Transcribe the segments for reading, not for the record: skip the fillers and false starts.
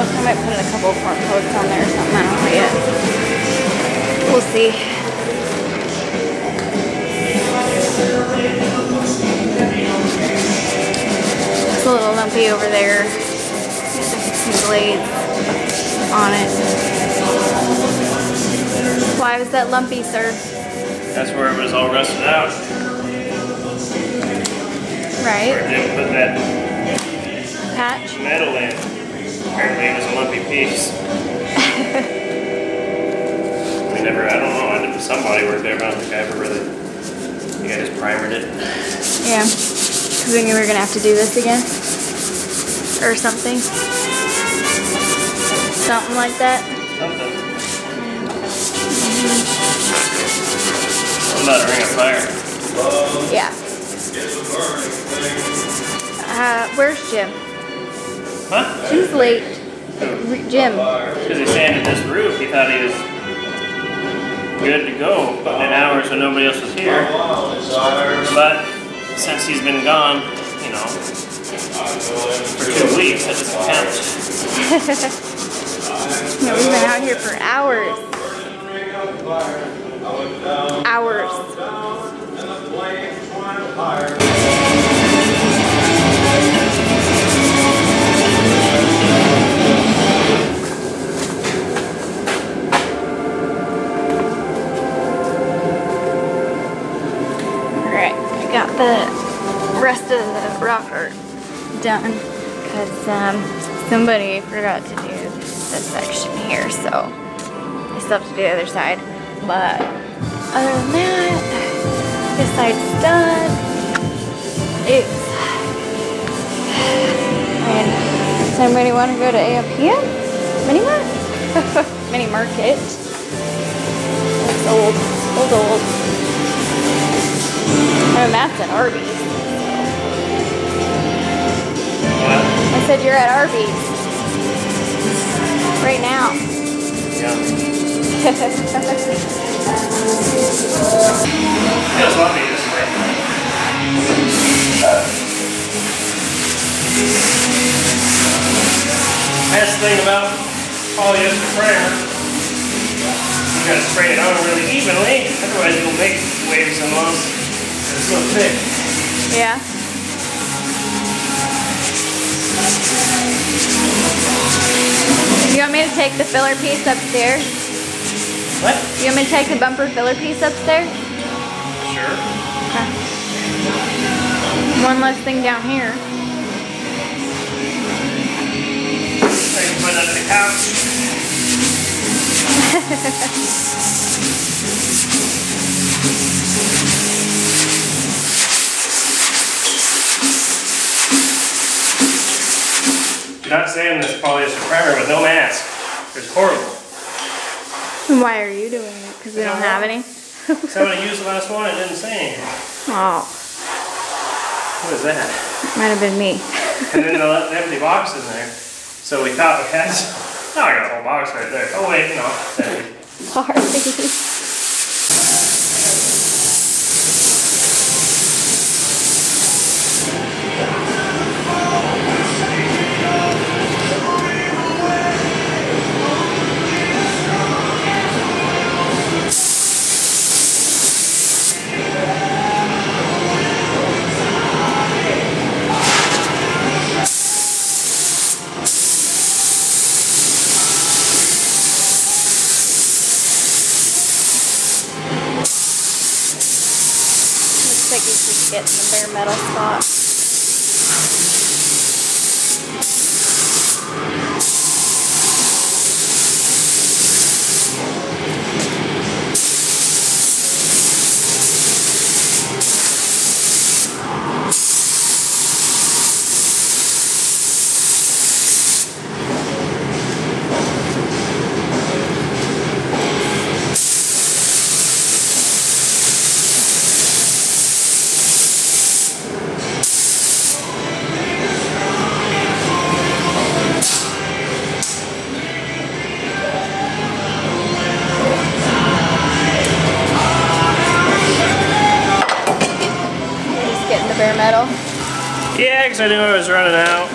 knows? I might put in a couple of front posts on there or something. I don't know yet. We'll see. It's a little lumpy over there. Some blades on it. Why was that lumpy, sir? That's where it was all rusted out. Right. Where it didn't put that Patch? metal in. Apparently it was a lumpy piece. We never, I don't know, somebody worked there, but I don't think I ever really, I think I just primered it. Yeah. Because we knew we were going to have to do this again. Or something. Something like that. Something. What about a ring of fire? Yeah. Where's Jim? Huh? Jim's late. Jim. Because he sanded this roof, he thought he was good to go, putting in hours when nobody else was here. But since he's been gone, you know, for 2 weeks, that doesn't count. No, we've been out here for hours. Hours. Alright, I got the rest of the rock art done because somebody forgot to do this section here, so I still have to do the other side. But other than that, this side's done. And does anybody want to go to AFPM? Mini Mart? Mini Market. That's old. Old. Oh, Matt's at Arby's. I said you're at Arby's. Right now. Yeah. Feels lumpy this way. That's the thing about polyester primer. You gotta spray it on really evenly, otherwise it'll make waves and lumps. It's so thick. Yeah. You want me to take the filler piece upstairs? What? You want me to take the bumper filler piece upstairs? Sure. Okay. One less thing down here. I can put it under the couch. You're not saying this polyester primer with no mask. It's horrible. Why are you doing it? Because we don't have any? Somebody used the last one and didn't say anything. Oh. What is that? Might have been me. And then the empty box in there. So we thought we had some. Oh, I got a whole box right there. Oh wait, no. Sorry. Looks like he's just getting the bare metal spot. Bare metal. Yeah, because I knew I was running out.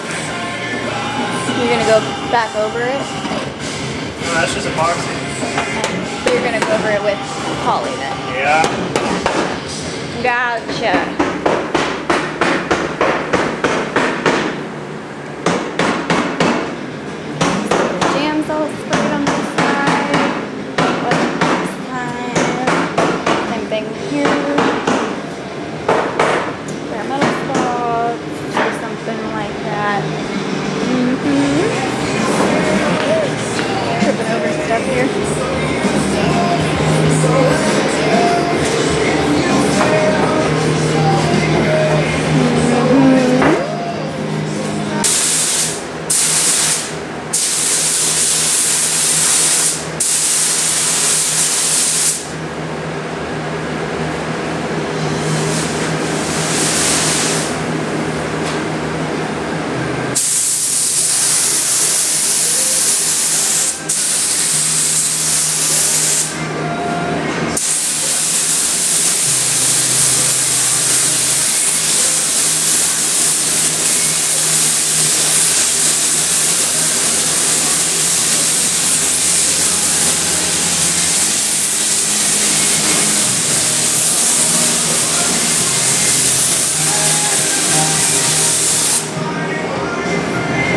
You're gonna go back over it? No, that's just epoxy. So you're gonna go over it with poly then? Yeah. Gotcha. Jams all sprayed on this side. This side. Same thing here. Bare metal spots or something like that. Tripping over stuff here.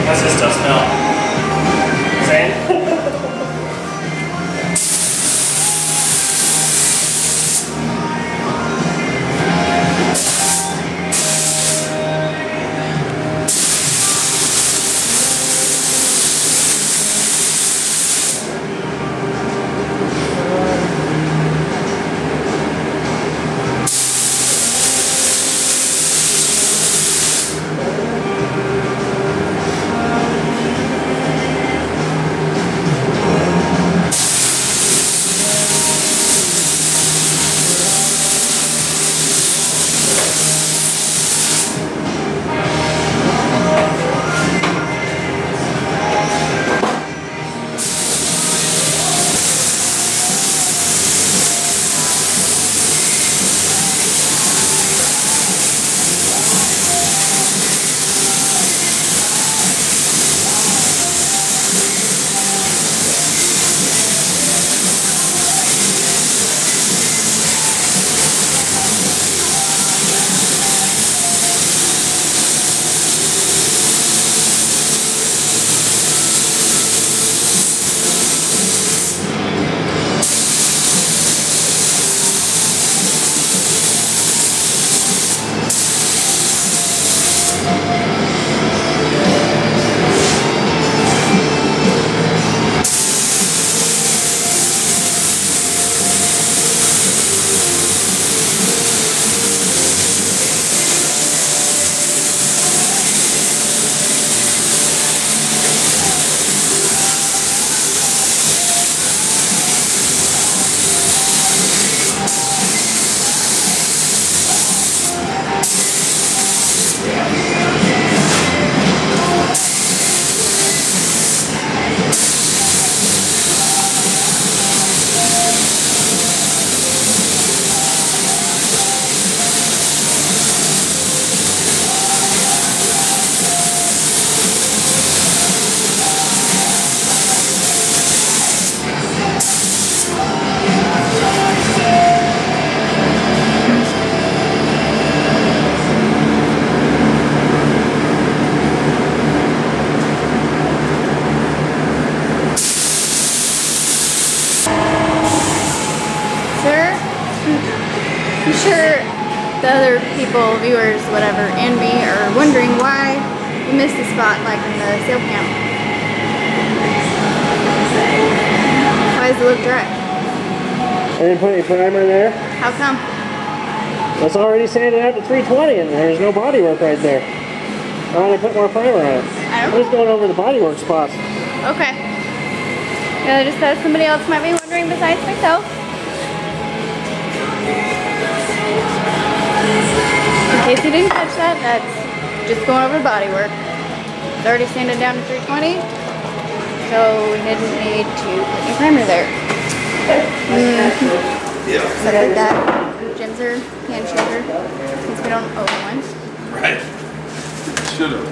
How's this stuff smell? Same? I'm sure the other people, viewers, whatever, and me are wondering why you missed a spot like in the sail cam. Why does it look dry? I didn't put any primer there. How come? It's already sanded out to 320 and there's no bodywork right there. Why did I put more primer on it? I don't I'm just going over the bodywork spots. Okay. Yeah, I just thought somebody else might be wondering besides myself. In case you didn't catch that, that's just going over bodywork. It's already sanded down to 320, so we didn't need to put any primer there. Yeah. Stuff like that. Gems are hand shaker, since we don't own one. Right. Should have.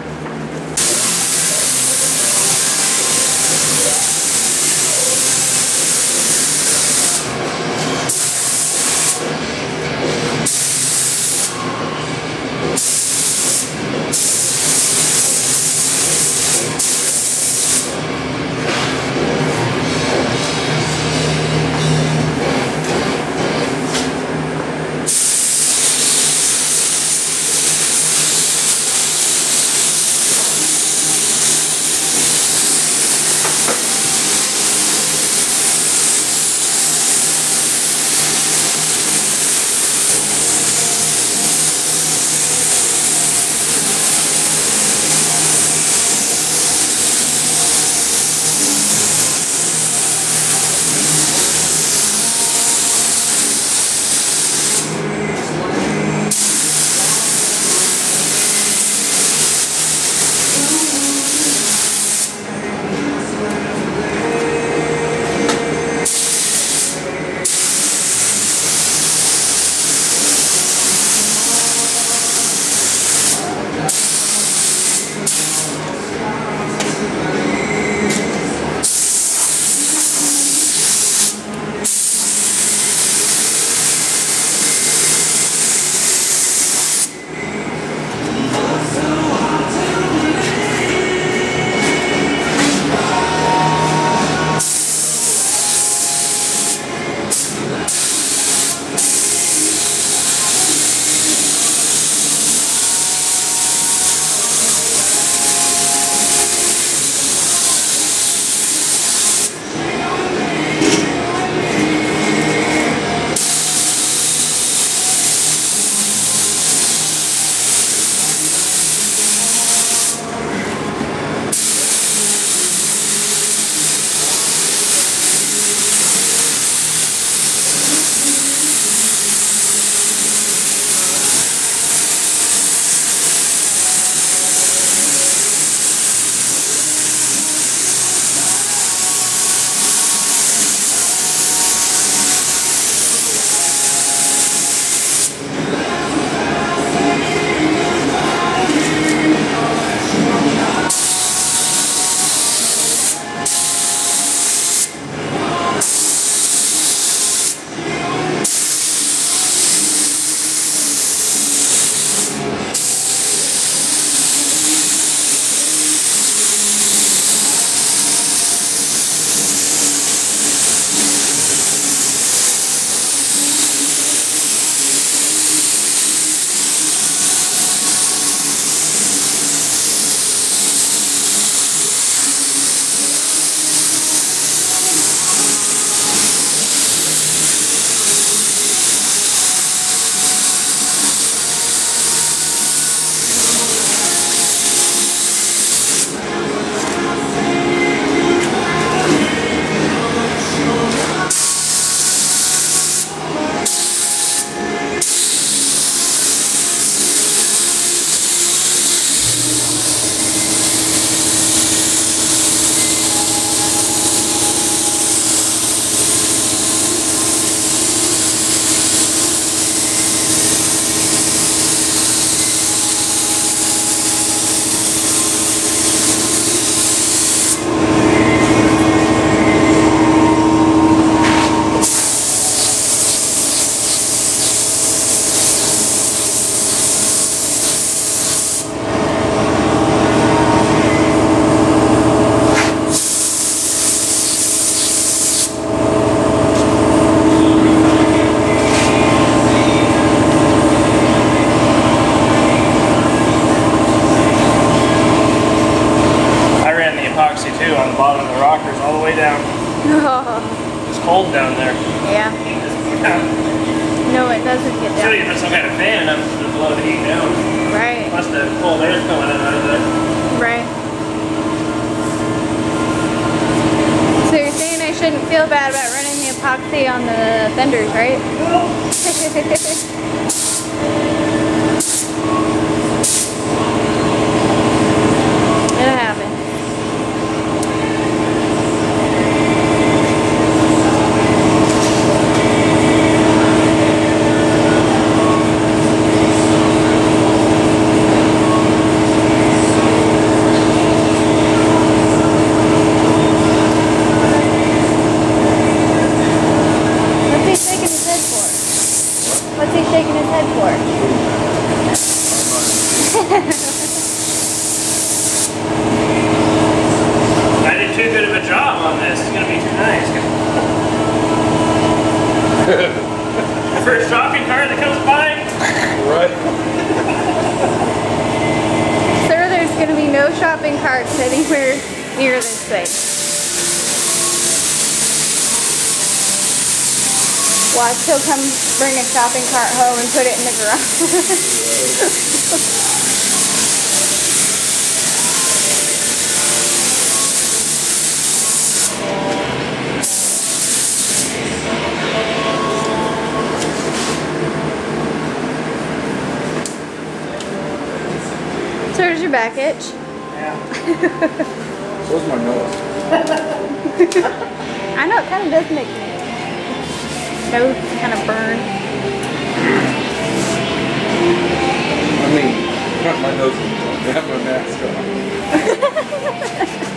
the bottom of the rockers all the way down. It's cold down there. Yeah. No, it doesn't get down. Should have put some kind of fan up to blow the heat down. Right. Plus the cold air's coming in out of there. Right. So you're saying I shouldn't feel bad about running the epoxy on the fenders, right? It'll happen. What's he shaking his head for? I did too good of a job on this. It's going to be too nice. The first shopping cart that comes by. Right. Sir, there's going to be no shopping carts anywhere near this thing. Watch, he'll come bring a shopping cart home and put it in the garage. So does your back itch? Yeah. So's my nose. I know, it kind of does make me nose kind of burn. I mean, not my nose. I have my mask on.